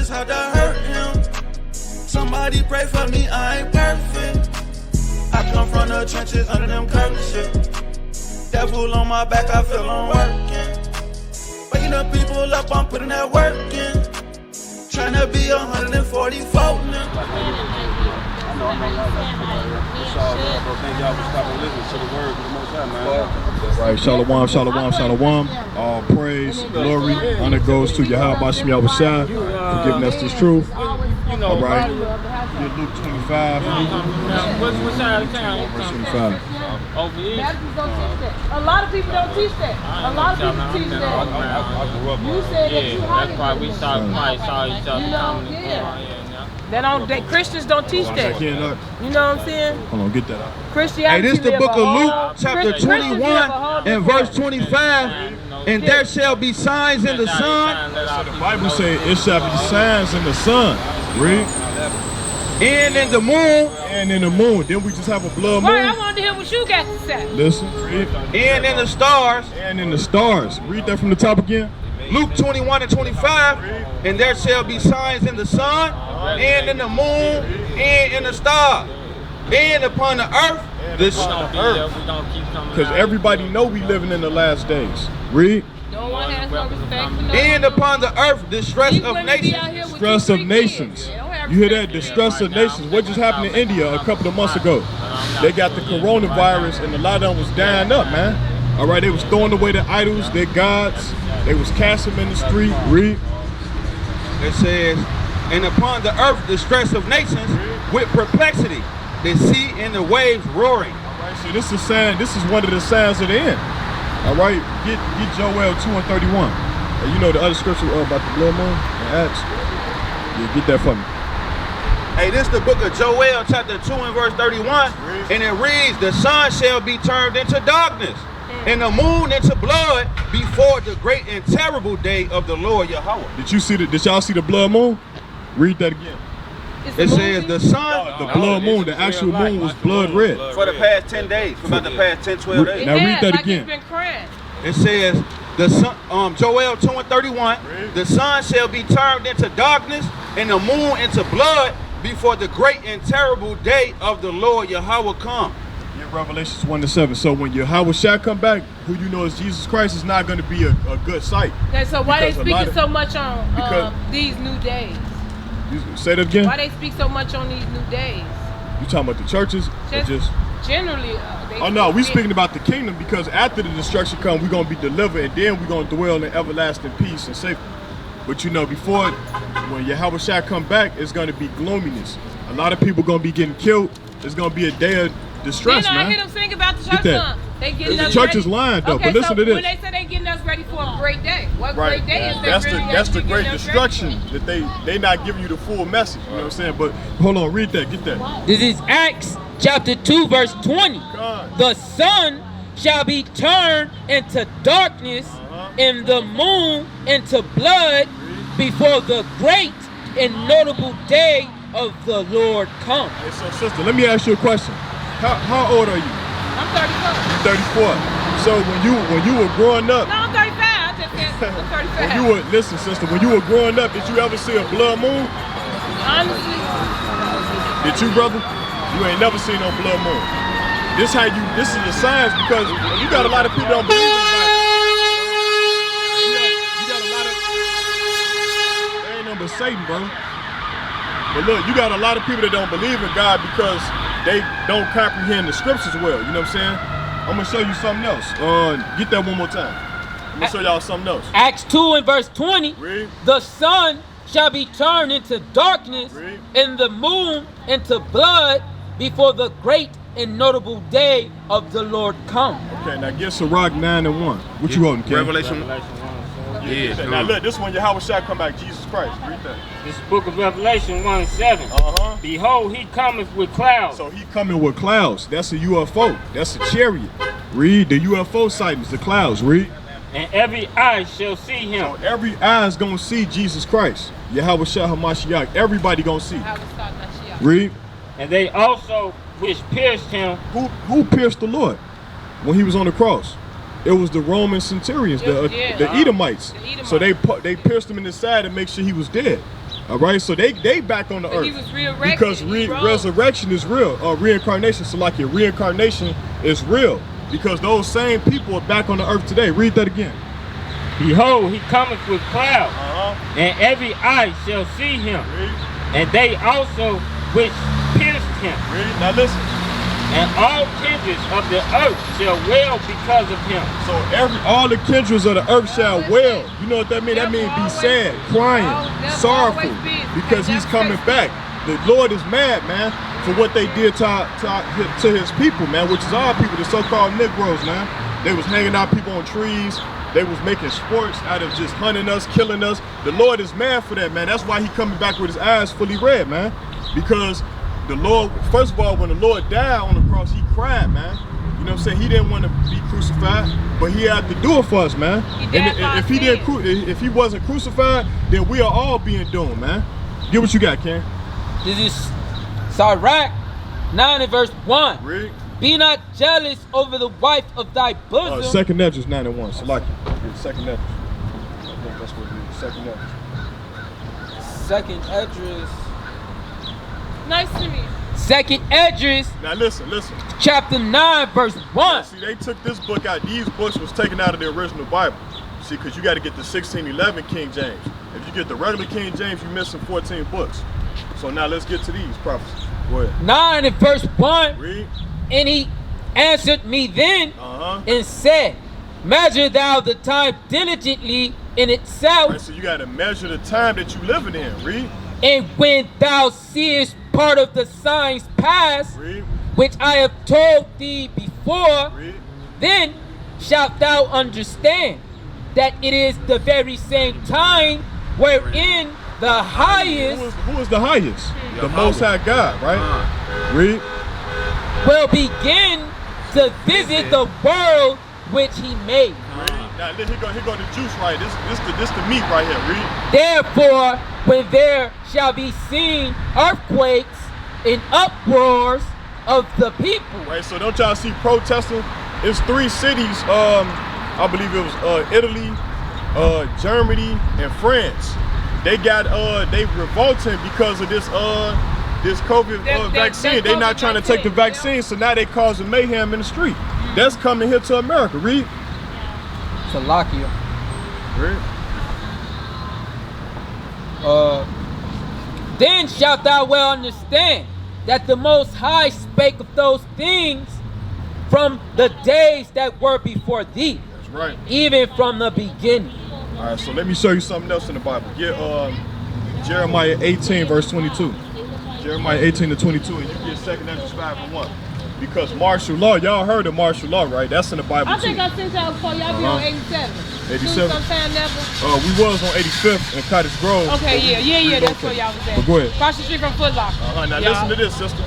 just had to hurt him. Somebody pray for me, I ain't perfect. I come from the trenches under them curtains. Devil on my back, I feel I'm working. Waking up people up, I'm putting that work in. Tryna be 144 now. Thank y'all for stopping listening to the word for the most time, man. Right, shalom, shalom, shalom. All praise, glory, honor goes to Yahweh Bashem Yahushua for giving us this truth. All right, Luke 25. What side of town? Verse 25. Over here. A lot of people don't teach that. A lot of people teach that. I grew up You said that you That's why we saw each other coming in. Christians don't teach that. You know what I'm saying? Hold on, get that out. Christianity. Hey, this the book of Luke, chapter 21 and verse 25. And there shall be signs in the sun. The Bible says it shall be signs in the sun. Read. And in the moon. And in the moon. Then we just have a blood moon. Right, I wanted to hear what you got to say. Listen. Read. And in the stars. And in the stars. Read that from the top again. Luke 21 and 25. And there shall be signs in the sun, and in the moon, and in the stars, and upon the earth. Because everybody know we living in the last days. Read. No one has no respect for no And upon the earth, distress These of women be out nations. here with Distress two, of three nations. kids. They don't have You hear that? respect. Distress of nations. What just happened in India a couple of months ago? They got the coronavirus and a lot of them was dying up, man. All right, they was throwing away their idols, their gods. They was casting them in the street. Read. It says, and upon the earth, distress of nations with perplexity, the sea and the waves roaring. All right, so this is sign. This is one of the signs of the end. All right, get Joel 2 and 31. And you know the other scripture about the blood moon in Acts. Yeah, get that for me. Hey, this is the book of Joel, chapter 2 and verse 31. And it reads, the sun shall be turned into darkness, and the moon into blood before the great and terrible day of the Lord Yahweh. Did y'all see the blood moon? Read that again. It says the sun, the blood moon, the actual moon was blood red. For the past 10 days, for about the past 10, 12 days. Now read that again. It's been crying. It says the sun, Joel 2 and 31, the sun shall be turned into darkness and the moon into blood before the great and terrible day of the Lord Yahweh come. Yeah, Revelations 1 to 7. So when Yahweh shall come back, who you know is Jesus Christ, is not going to be a good sight. Okay, so why they speaking so much on these new days? Say that again? Why they speak so much on these new days? You talking about the churches? Just generally. Oh no, we speaking about the kingdom, because after the destruction comes, we're going to be delivered, and then we're going to dwell in everlasting peace and safety. But you know, before, when Yahweh shall come back, it's going to be gloominess. A lot of people going to be getting killed. It's going to be a day of distress, man. I hear them sing about the church song. They getting us the church ready. is lying, though. Okay, but listen so to this. when they say they getting us ready for a great day, what Right. great day is That's the great destruction that they not giving you the full message. You know what I'm saying? But hold on, read that. Get that. This is Acts chapter 2 verse 20. The sun shall be turned into darkness and the moon into blood before the great and notable day of the Lord come. Hey, so sister, let me ask you a question. How old are you? I'm 34. You're 34. So when you were growing up, No, I'm 35. I just said I'm 35. when you were, listen, sister, when you were growing up, did you ever see a blood moon? Honestly, Did you, brother? You ain't never seen no blood moon. This is the science, because you got a lot of people that don't believe in the Bible. You got a lot of, they ain't nothing but Satan, bro. But look, you got a lot of people that don't believe in God because they don't comprehend the scriptures well. You know what I'm saying? I'm gonna show you something else. Get that one more time. I'm gonna show y'all something else. Acts 2 and verse 20. Read. The sun shall be turned into darkness and the moon into blood before the great and notable day of the Lord come. Okay, now get Sirach 9 and 1. What you holding, Ken? Revelation. Yeah. Now look, this one Yahweh shall come back, Jesus Christ. Read that. This book of Revelation 1 and 7. Behold, he cometh with clouds. So he coming with clouds. That's a UFO. That's a chariot. Read the UFO sightings, the clouds. Read. And every eye shall see him. So every eye is gonna see Jesus Christ. Yahweh Shah HaMashiach. Everybody gonna see. Read. And they also which pierced him. Who pierced the Lord when he was on the cross? It was the Roman centurions, the Edomites. So they pierced him in the side to make sure he was dead. All right, so they back on the earth. He was resurrected. Because He rose. resurrection is real. Reincarnation, so like your reincarnation is real. Because those same people are back on the earth today. Read that again. Behold, he cometh with clouds, and every eye shall see him, and they also which pierced him. Now listen. And all kindreds of the earth shall wail because of him. So all the kindreds of the earth shall wail. You know what that means? That means be sad, crying, sorrowful, because he's coming back. The Lord is mad, man, for what they did to his people, man, which is our people, the so-called Negroes, man. They was hanging out people on trees. They was making sports out of just hunting us, killing us. The Lord is mad for that, man. That's why he coming back with his eyes fully red, man. Because the Lord, first of all, when the Lord died on the cross, he cried, man. You know what I'm saying? He didn't want to be crucified, but he had to do it for us, man. And if he wasn't crucified, then we are all being doomed, man. Get what you got, Ken. This is Sirach 9 and verse 1. Read. Be not jealous over the wife of thy bosom. Second Esdras 9 and 1. Select it. Second Esdras. I think that's what it is. Second Esdras. Second Esdras. Nice to meet you. Second Esdras. Now listen. Chapter 9 verse 1. See, they took this book out. These books was taken out of the original Bible. See, because you got to get the 1611 King James. If you get the regular King James, you're missing 14 books. So now let's get to these prophecies. Go ahead. 9 and verse 1. Read. And he answered me then and said, measure thou the time diligently in itself. Right, so you got to measure the time that you living in. Read. And when thou seest part of the signs past, Read. which I have told thee before, Read. then shalt thou understand that it is the very same time wherein the highest Who is the highest? The Most High God, right? Read. will begin to visit the world which he made. Now here go the juice right. This the meat right here. Read. Therefore, when there shall be seen earthquakes and uproars of the people. Right. So don't y'all see protesting? It's 3 cities. I believe it was Italy, Germany, and France. They got they revolting because of this COVID vaccine. They not trying to take the vaccine, so now they causing mayhem in the street. That's coming here to America. Read. Salakia. Read. Then shalt thou well understand that the Most High spake of those things from the days that were before thee. That's right. Even from the beginning. All right, so let me show you something else in the Bible. Get Jeremiah 18 verse 22. Jeremiah 18 to 22, and you get 2 Esdras 5 and 1. Because martial law, y'all heard of martial law, right? That's in the Bible I think too. I sent y'all before. Y'all be on 87. 87? Sometime never. We was on 85th in Cottage Grove. Okay, yeah. That's where y'all was at. But go ahead. Across the street from Foot Locker. Now listen to this, sister.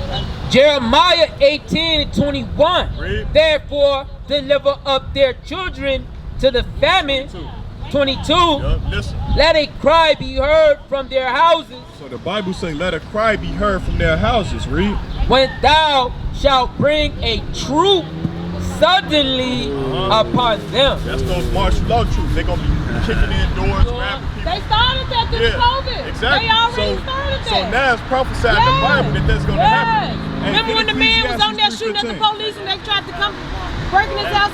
Jeremiah 18 and 21. Read. Therefore, deliver up their children to the famine. 22. Listen. Let a cry be heard from their houses. So the Bible say, let a cry be heard from their houses. Read. When thou shalt bring a troop suddenly upon them. That's those martial law troops. They gonna be kicking in doors, grabbing people. They started that through COVID. Exactly. They already started that. So now it's prophesied in the Bible that that's gonna happen. And Remember when the man was on there Ecclesiastes shooting at the 3:15. police and they tried to come breaking his house?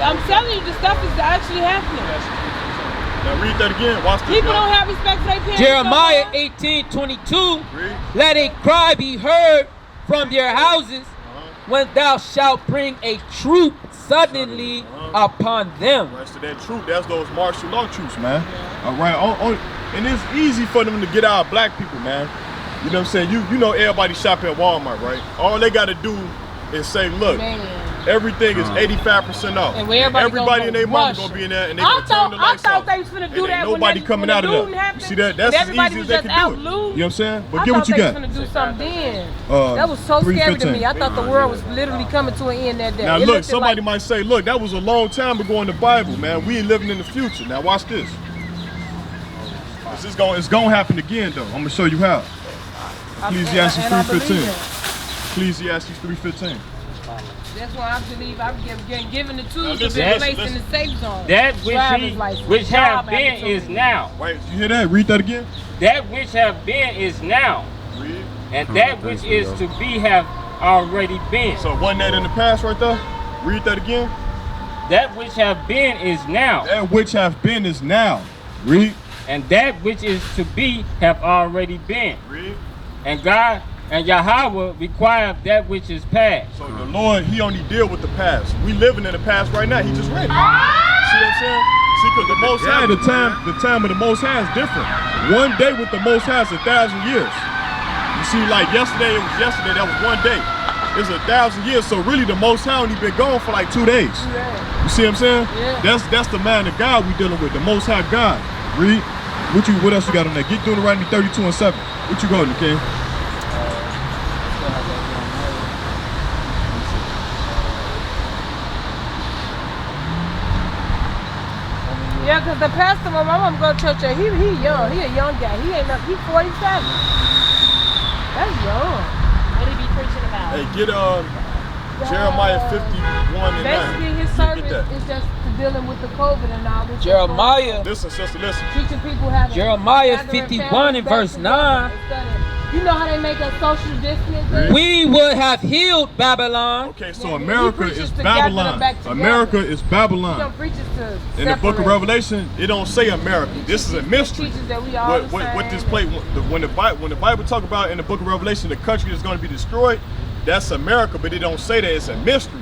I'm telling you, the stuff is actually happening. Now read that again. Watch this. People don't have respect for their parents. Jeremiah no more. 18:22. Read. Let a cry be heard from their houses when thou shalt bring a troop suddenly upon them. Right, so that troop, that's those martial law troops, man. All right, and it's easy for them to get out black people, man. You know what I'm saying? You know everybody shop at Walmart, right? All they got to do is say, look, everything is 85% off. And everybody and their mama gonna be in there, and they gonna turn the lights off. I thought they was finna do that. Nobody coming out of there. You see that? That's as easy as they can do it. You know what I'm saying? But get what you got. I thought they was finna do something then. That was so scary to me. I thought the world was literally coming to an end that day. Now look, somebody might say, look, that was a long time ago in the Bible, man. We ain't living in the future. Now watch this. It's gonna happen again, though. I'm gonna show you how. Ecclesiastes 3:15. Ecclesiastes 3:15. That's why I believe I'm getting given the tools to listen, be placed listen. in the safe zone. That Driver's license, which have job been opportunity. is now. Wait, you hear that? Read that again. That which have been is now. Read. And that which is to be have already been. So wasn't that in the past right there? Read that again. That which have been is now. That which have been is now. Read. And that which is to be have already been. Read. And God and Yahweh require that which is past. So the Lord, he only deal with the past. We living in the past right now. He just read it. See what I'm saying? See, because the Most High, the time of the Most High is different. One day with the Most High is 1,000 years. You see, like yesterday, it was yesterday, that was one day. It's 1,000 years, so really the Most High only been gone for like 2 days. You see what I'm saying? Yeah. That's the man of God we dealing with, the Most High God. Read. What else you got on there? Get Deuteronomy 32:7. What you going to, King? Yeah, because the pastor, my mom go to church, he young. He a young guy. He 47. That's young. What he be preaching about? Hey, get Jeremiah 51 and 9. Basically, his Get service that. is just dealing with the COVID and all this. Jeremiah. Listen, sister, listen. Teaching people how to Jeremiah gather in 51 families and back verse together 9. instead of- You know how they make us social distancing? We would have healed Babylon. Okay, so Yeah, America he preaches is to gather them Babylon. back together. America is He Babylon. don't preach us to In the book of separate. Revelation, it don't say America. This is a mystery. Teaches that we all the What same. this place when the Bible talk about in the book of Revelation the country is going to be destroyed, that's America, but it don't say that. It's a mystery.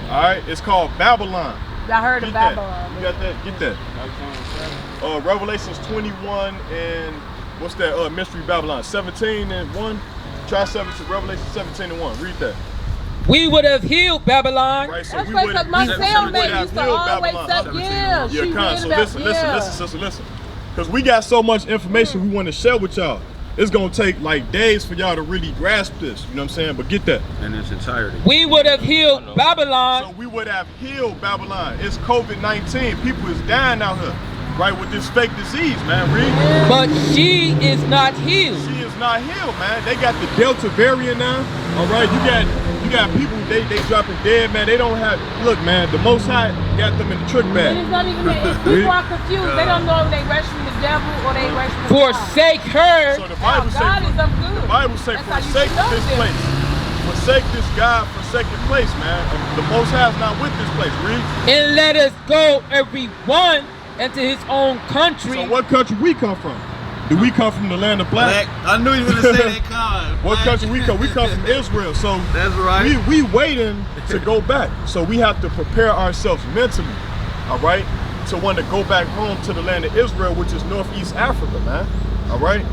All right, it's called Babylon. I heard of Get that. Babylon. You got that? Get that. Revelations 21 and what's that? Mystery Babylon 17 and 1. Try 17. Revelation 17 and 1. Read that. We would have healed Babylon. Right, so That's we right, would because my have cellmate used to always say, yeah, she Yeah, read so about, listen, yeah. sister, listen. Because we got so much information we want to share with y'all. It's going to take like days for y'all to really grasp this. You know what I'm saying? But get that. In its entirety. We would have healed So Babylon. we would have healed Babylon. It's COVID-19. People is dying out here, right, with this fake disease, man. Read. But she is not healed. She is not healed, man. They got the Delta variant now. All right, you got people, they dropping dead, man. They don't have, look, man, the Most High got them in the trick And bag. it's not even that. People are confused. They don't know if they worshiping the devil or they worshiping God. Forsake her. So the Bible say, God is up good. the Bible say, That's how you forsake should know this them. place. Forsake this God, forsaken place, man. The Most High is not with this place. Read. And let us go every one into his own country. So what country we come from? Do we come from the land of black? I knew you were gonna say that kind. What country we come? We come from Israel. So That's right. we waiting to go back. So we have to prepare ourselves mentally, all right, to want to go back home to the land of Israel, which is Northeast Africa, man. All right.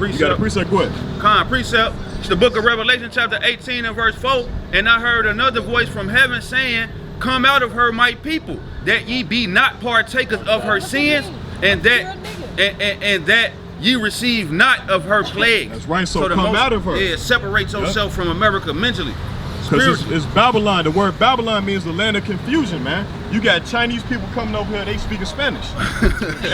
You got a precept? Go ahead. Precept. It's the book of Revelation chapter 18 and verse 4. And I heard another voice from heaven saying, come out of her, my people, that ye be not partakers of her sins, and that ye receive not of her plagues. That's right, so the come out of her. Yeah, separates yourself from America mentally. Because Spiritually. it's Babylon. The word Babylon means the land of confusion, man. You got Chinese people coming over here, they speaking Spanish.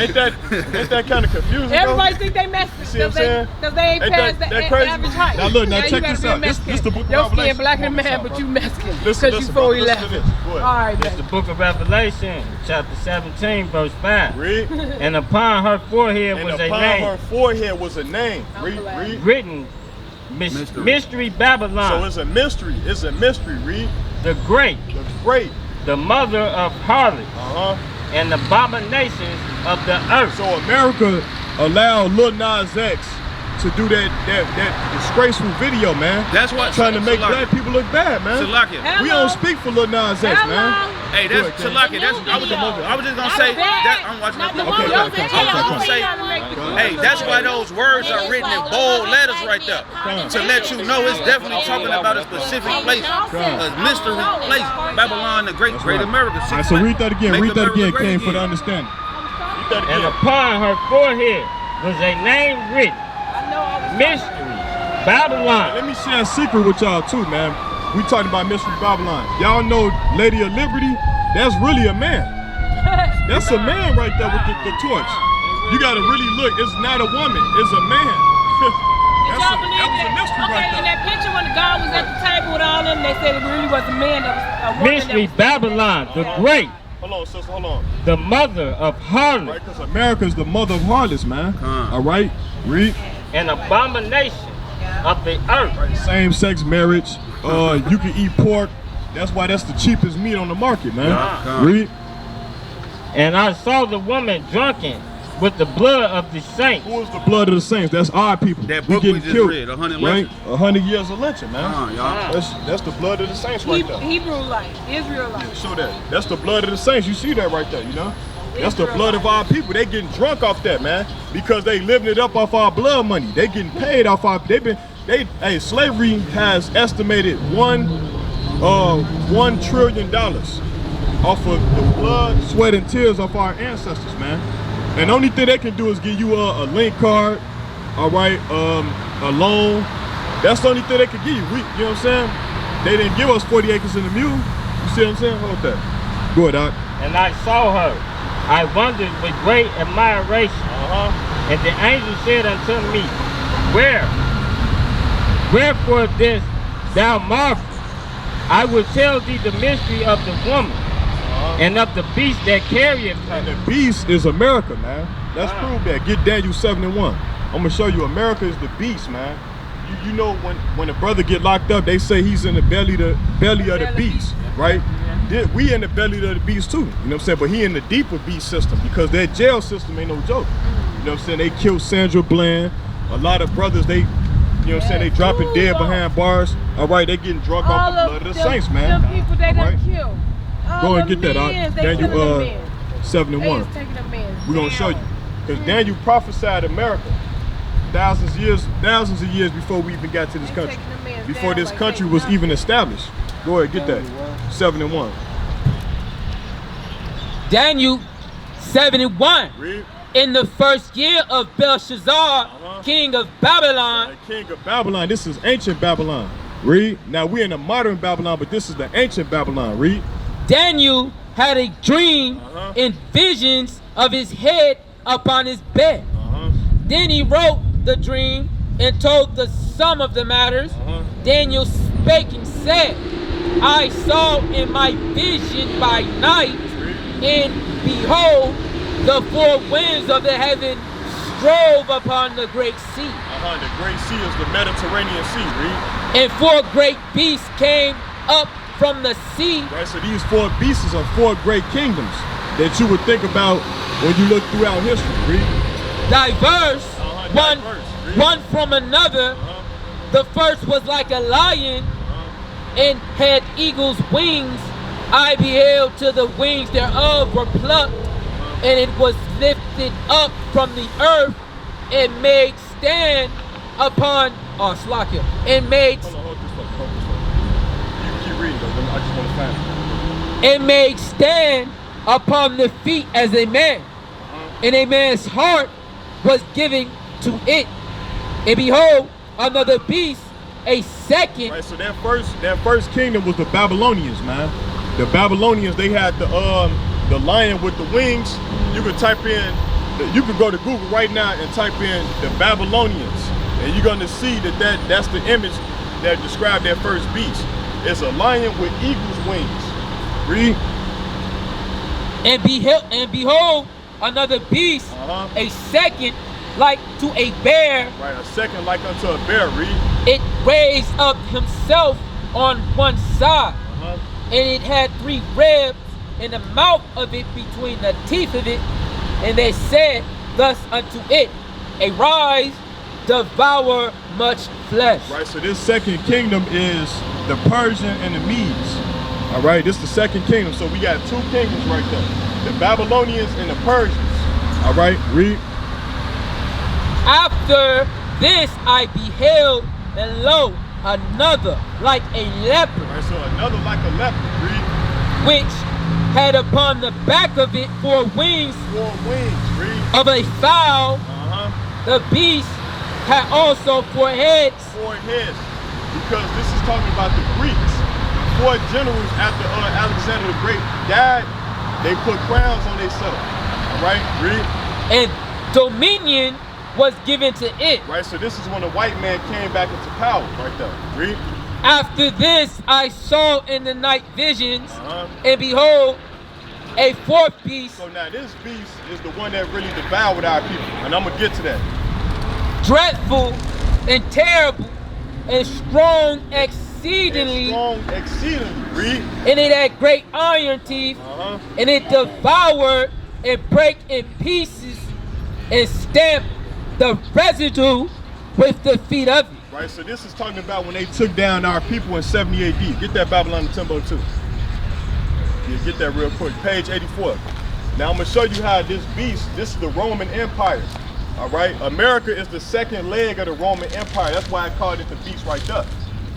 ain't that kind of confusing, bro? Everybody think they Mexican See what I'm saying? because they ain't Ain't past that the crazy? average height. Now look, now you check gotta this be a out. This Mexican. the book of Your skin Revelation. blacker Come than on, man, but you Mexican. Because Listen, you brother, 4'11". listen to this. Go ahead. All right, It's man. the book of Revelation, chapter 17, verse 5. Read. And upon her forehead And was a upon name her forehead was a name. Read. written, Mystery Babylon, So it's a mystery. It's a mystery. Read. the great, The great. the mother of harlots, and abominations of the earth. So America allowed Lil Nas X to do that disgraceful video, man. That's what Trying to make Salakia. black people look bad, man. Salakia. We don't speak for Lil Nas X, man. Hey, that's Go ahead, Salakia. That's I was just gonna say that I'm watching that. Okay, I was just gonna say, hey, that's why those words are written in bold letters right there. To let you know it's definitely talking about a specific place, a mystery place, Babylon, the great America. All right, so read that again. Make Read that America again, great King, for the understanding. Read that And again. upon her forehead was a name written, Mystery Babylon. Let me share a secret with y'all too, man. We talking about Mystery Babylon. Y'all know Lady of Liberty? That's really a man. That's a man right there with the torch. You gotta really look. It's not a woman. It's a man. Did y'all believe was a mystery Okay, right in there. that picture when God was at the table with all of them, they said it really was a man that was a woman Mystery that was Babylon, the great, Hold on, sister, hold on. the mother of harlot, Right, because America's the mother of harlots, man. All right, read. an abomination of the earth. Same-sex marriage. You can eat pork. That's why that's the cheapest meat on the market, man. Read. And I saw the woman drunken with the blood of the saints. Who is the blood of the saints? That's our people. That book we just read, 100 right? lynchings. 100 years of lynching, man. Y'all. That's the blood of the saints right there. Hebrew life, Israel life. Show that. That's the blood of the saints. You see that right there, you know? That's the blood of our people. They getting drunk off that, man, because they living it up off our blood money. They getting paid off our. Hey, slavery has estimated $1 trillion off of the blood, sweat, and tears of our ancestors, man. And the only thing they can do is give you a link card, all right, a loan. That's the only thing they can give you. You know what I'm saying? They didn't give us 40 acres and a mule. You see what I'm saying? Hold that. Go ahead, Doc. And I saw her. I wondered with great admiration. And the angel said unto me, Wherefore this thou marvel? I will tell thee the mystery of the woman and of the beast that carrieth And her. the beast is America, man. Let's prove that. Get Daniel 7:1. I'm gonna show you America is the beast, man. You know when a brother get locked up, they say he's in the belly of the beast, right? We in the belly of the beast too, you know what I'm saying? But he in the deeper beast system because that jail system ain't no joke. You know what I'm saying? They killed Sandra Bland. A lot of brothers, you know what I'm saying? They dropping dead behind bars. All right, they getting drunk off the blood of the saints, man. The people they done Right. killed. Go and get that out. Daniel 7:1. They taking the men. We're gonna show you. Because Daniel prophesied America thousands of years before we even got to this country. Before this country was even established. Go ahead, get that. 7:1. Daniel 7:1. Read. In the first year of Belshazzar, king of Babylon, The king of Babylon. This is ancient Babylon. Read. Now we're in the modern Babylon, but this is the ancient Babylon. Read. Daniel had a dream and visions of his head upon his bed. Then he wrote the dream and told the sum of the matters. Daniel spake and said, I saw in my vision by night, and behold, the four winds of the heaven strove upon the great sea. The great sea is the Mediterranean Sea. Read. And four great beasts came up from the sea. Right, so these four beasts are four great kingdoms that you would think about when you look throughout history. Read. Diverse, Diverse. one from another. The first was like a lion and had eagle's wings. I beheld till the wings thereof were plucked, and it was lifted up from the earth and made stand upon Slakia, and made Hold this one. You keep reading though. I just want to find it. and made stand upon the feet as a man, and a man's heart was given to it. And behold, another beast, a second. Right, so that first kingdom was the Babylonians, man. The Babylonians, they had the lion with the wings. You could type in, you could go to Google right now and type in the Babylonians, and you're gonna see that's the image that described that first beast. It's a lion with eagle's wings. Read. And behold, another beast, a second like to a bear. Right, a second like unto a bear. Read. It raised up himself on one side, and it had 3 ribs in the mouth of it between the teeth of it. And they said thus unto it, arise, devour much flesh. Right, so this second kingdom is the Persian and the Medes. All right, this is the second kingdom. So we got 2 kingdoms right there. The Babylonians and the Persians. All right, read. After this I beheld, and lo, another like a leopard, All right, so another like a leopard. Read. which had upon the back of it 4 wings 4 wings. Read. of a fowl. The beast had also 4 heads. 4 heads. Because this is talking about the Greeks. 4 generals after Alexander the Great died, they put crowns on themselves. All right, read. And dominion was given to it. Right, so this is when the white man came back into power, right there. Read. After this I saw in the night visions, Uh-huh. and behold, a fourth beast, So now this beast is the one that really devoured our people, and I'm gonna get to that. dreadful and terrible and strong exceedingly, Read. and it had great iron teeth, Uh-huh. and it devoured and brake in pieces and stamped the residue with the feet of it. Right, so this is talking about when they took down our people in 70 AD. Get that Babylon to Timbuktu. Yeah, get that real quick. Page 84. Now I'm gonna show you how this beast, this is the Roman Empire. All right, America is the second leg of the Roman Empire. That's why I called it the beast right there.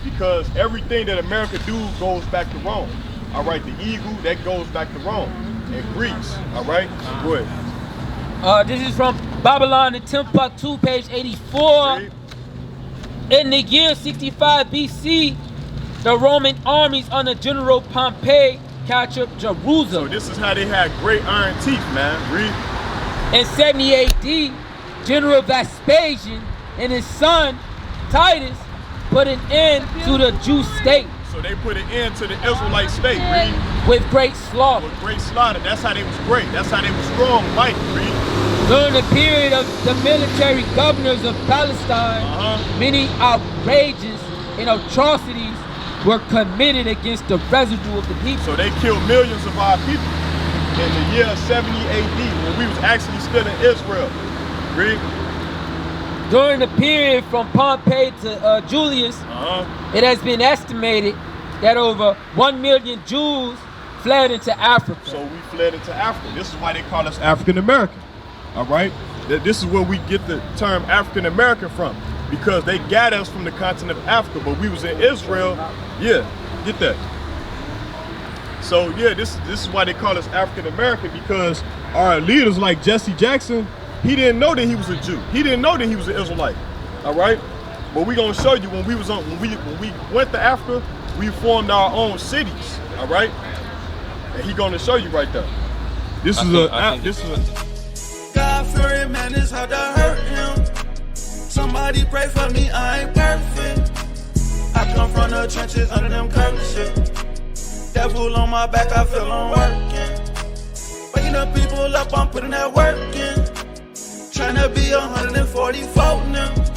Because everything that America do goes back to Rome. All right, the eagle, that goes back to Rome and Greece. All right, go ahead. This is from Babylon to Timbuktu, page 84. Read. In the year 65 BC, the Roman armies under General Pompey captured So Jerusalem. this is how they had great iron teeth, man. Read. In 70 AD, General Vespasian and his son Titus put an end to the Jew state So they put an end to the Israelite state. Read. with great slaughter. With great slaughter. That's how they was great. That's how they was strong, mighty. Read. During the period of the military governors of Palestine, many outrages and atrocities were committed against the residue of the people. So they killed millions of our people in the year 70 AD when we was actually still in Israel. Read. During the period from Pompey to Julius, it has been estimated that over 1 million Jews fled into Africa. So we fled into Africa. This is why they call us African American. All right? This is where we get the term African American from, because they got us from the continent of Africa, but we was in Israel. Yeah, get that. So yeah, this is why they call us African American, because our leaders like Jesse Jackson, he didn't know that he was a Jew. He didn't know that he was an Israelite. All right? But we're gonna show you when we went to Africa, we formed our own cities. All right? And he gonna show you right there. This is a God-fearing man, it's hard to hurt him. Somebody pray for me, I ain't perfect. I come from the trenches under them curtains, shit. Devil on my back, I feel I'm working. Waking up people up, I'm putting that work in. Tryna be 144 now.